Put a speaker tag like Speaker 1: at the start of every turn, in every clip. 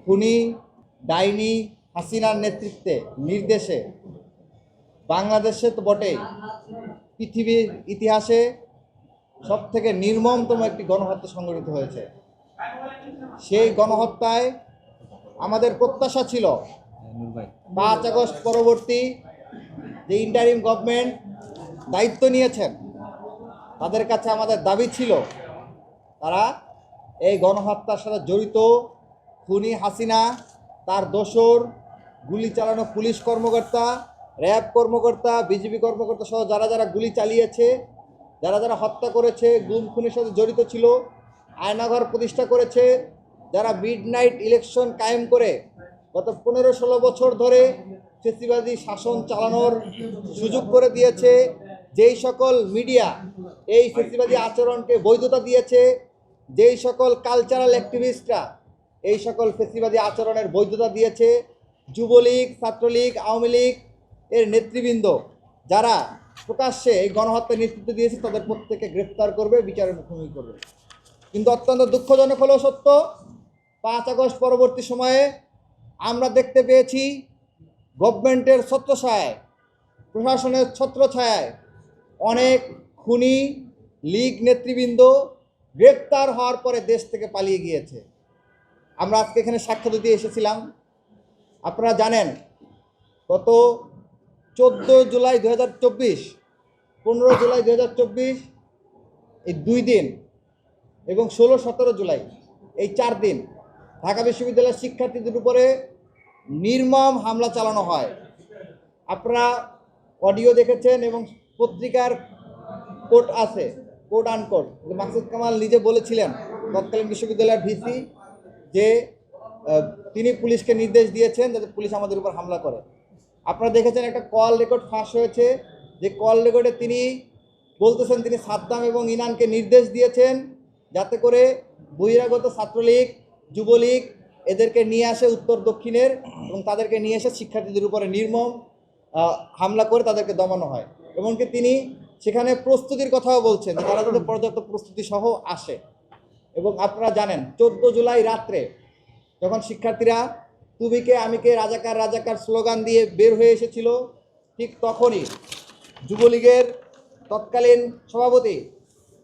Speaker 1: খুনি ডাইনি হাসিনার নেতৃত্বে নির্দেশে বাংলাদেশে তো বটেই, পৃথিবীর ইতিহাসে সবথেকে নির্মমতম একটি গণহত্যা সংঘটিত হয়েছে। সেই গণহত্যায় আমাদের প্রত্যাশা ছিল 5 আগস্ট পরবর্তী যে ইন্টারিম গভর্নমেন্ট দায়িত্ব নিয়েছেন তাদের কাছে আমাদের দাবি ছিল তারা এই গণহত্যার সাথে জড়িত খুনি হাসিনা, তার দোসর, গুলি চালানো পুলিশ কর্মকর্তা, র্যাব কর্মকর্তা, বিজিবি কর্মকর্তা সহ যারা যারা গুলি চালিয়েছে, যারা যারা হত্যা করেছে, গুম খুনের সাথে জড়িত ছিল, আয়নাঘর প্রতিষ্ঠা করেছে, যারা মিডনাইট ইলেকশন কায়েম করে গত 15-16 বছর ধরে ফ্যাসিবাদী শাসন চালানোর সুযোগ করে দিয়েছে, যেই সকল মিডিয়া এই ফ্যাসিবাদী আচরণকে বৈধতা দিয়েছে, যেই সকল কালচারাল অ্যাক্টিভিস্টরা এই সকল ফ্যাসিবাদী আচরণের বৈধতা দিয়েছে, যুবলীগ, ছাত্রলীগ, আওয়ামী লীগ এর নেতৃবৃন্দ যারা প্রকাশ্যে এই গণহত্যার নেতৃত্ব দিয়েছে তাদের প্রত্যেককে গ্রেফতার করবে, বিচারের মুখোমুখি করবে। কিন্তু অত্যন্ত দুঃখজনক হলেও সত্য, 5 আগস্ট পরবর্তী সময়ে আমরা দেখতে পেয়েছি গভর্নমেন্টের ছত্রছায়ায়, প্রশাসনের ছত্রছায়ায় অনেক খুনি লীগ নেতৃবৃন্দ গ্রেপ্তার হওয়ার পরে দেশ থেকে পালিয়ে গিয়েছে। আমরা আজকে এখানে সাক্ষ্য দিতে এসেছিলাম। আপনারা জানেন গত 14 জুলাই 2024, 15 জুলাই 2024 এই 2 দিন এবং 16-17 জুলাই এই 4 দিন ঢাকা বিশ্ববিদ্যালয়ের শিক্ষার্থীদের উপরে নির্মম হামলা চালানো হয়। আপনারা অডিও দেখেছেন এবং পত্রিকার কোট আছে, কোট আনকোট, মাকসুদ কামাল নিজে বলেছিলেন তৎকালীন বিশ্ববিদ্যালয়ের ভিসি যে তিনি পুলিশকে নির্দেশ দিয়েছেন যাতে পুলিশ আমাদের উপর হামলা করে। আপনারা দেখেছেন একটা কল রেকর্ড ফাঁস হয়েছে, যে কল রেকর্ডে তিনি বলতেছেন তিনি সাদ্দাম এবং ইনানকে নির্দেশ দিয়েছেন যাতে করে বহিরাগত ছাত্রলীগ, যুবলীগ এদেরকে নিয়ে আসে উত্তর দক্ষিণের এবং তাদেরকে নিয়ে এসে শিক্ষার্থীদের উপরে নির্মম হামলা করে তাদেরকে দমানো হয়। এমনকি তিনি সেখানে প্রস্তুতির কথাও বলছেন তারা যাতে পর্যাপ্ত প্রস্তুতি সহ আসে। এবং আপনারা জানেন 14 জুলাই রাত্রে যখন শিক্ষার্থীরা তুমিকে আমিকে রাজাকার রাজাকার স্লোগান দিয়ে বের হয়ে এসেছিল, ঠিক তখনই যুবলীগের তৎকালীন সভাপতি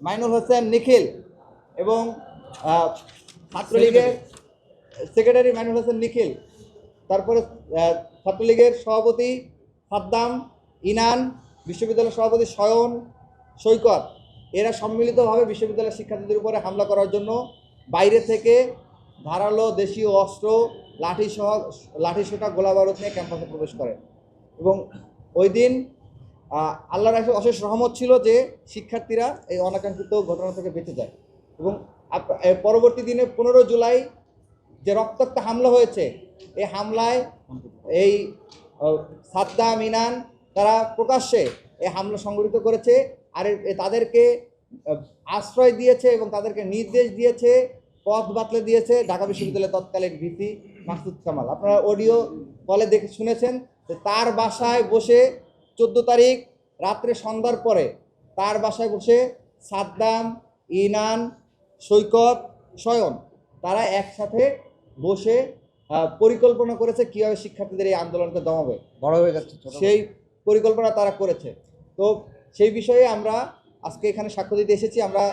Speaker 1: মাইনুল হোসেন নিখিল এবং ছাত্রলীগের সেক্রেটারি মাইনুল হোসেন নিখিল, তারপরে ছাত্রলীগের সভাপতি সাদ্দাম, ইনান, বিশ্ববিদ্যালয়ের সভাপতি শয়ন, সৈকত, এরা সম্মিলিতভাবে বিশ্ববিদ্যালয়ের শিক্ষার্থীদের উপরে হামলা করার জন্য বাইরে থেকে ধারালো দেশীয় অস্ত্র, লাঠিসোঁটা, গোলাবারুদ নিয়ে ক্যাম্পাসে প্রবেশ করে। এবং ওই দিন আল্লাহর অশেষ রহমত ছিল যে শিক্ষার্থীরা এই অনাকাঙ্ক্ষিত ঘটনা থেকে বেঁচে যায়। এবং পরবর্তী দিনে 15 জুলাই যে রক্তাক্ত হামলা হয়েছে, এই হামলায় এই সাদ্দাম, ইনান তারা প্রকাশ্যে এই হামলা সংগঠিত করেছে আর তাদেরকে আশ্রয় দিয়েছে এবং তাদেরকে নির্দেশ দিয়েছে, পথ বাতলে দিয়েছে ঢাকা বিশ্ববিদ্যালয়ের তৎকালীন ভিসি মাকসুদ কামাল। আপনারা অডিও কলে দেখে শুনেছেন যে তার বাসায় বসে 14 তারিখ রাত্রে সন্ধ্যার পরে তার বাসায় বসে সাদ্দাম, ইনান, সৈকত, শয়ন তারা একসাথে বসে পরিকল্পনা করেছে কীভাবে শিক্ষার্থীদের এই আন্দোলনকে দমাবে,
Speaker 2: বড় হয়ে যাচ্ছে
Speaker 1: সেই পরিকল্পনা তারা করেছে। তো সেই বিষয়ে আমরা আজকে এখানে সাক্ষ্য দিতে এসেছি। আমরা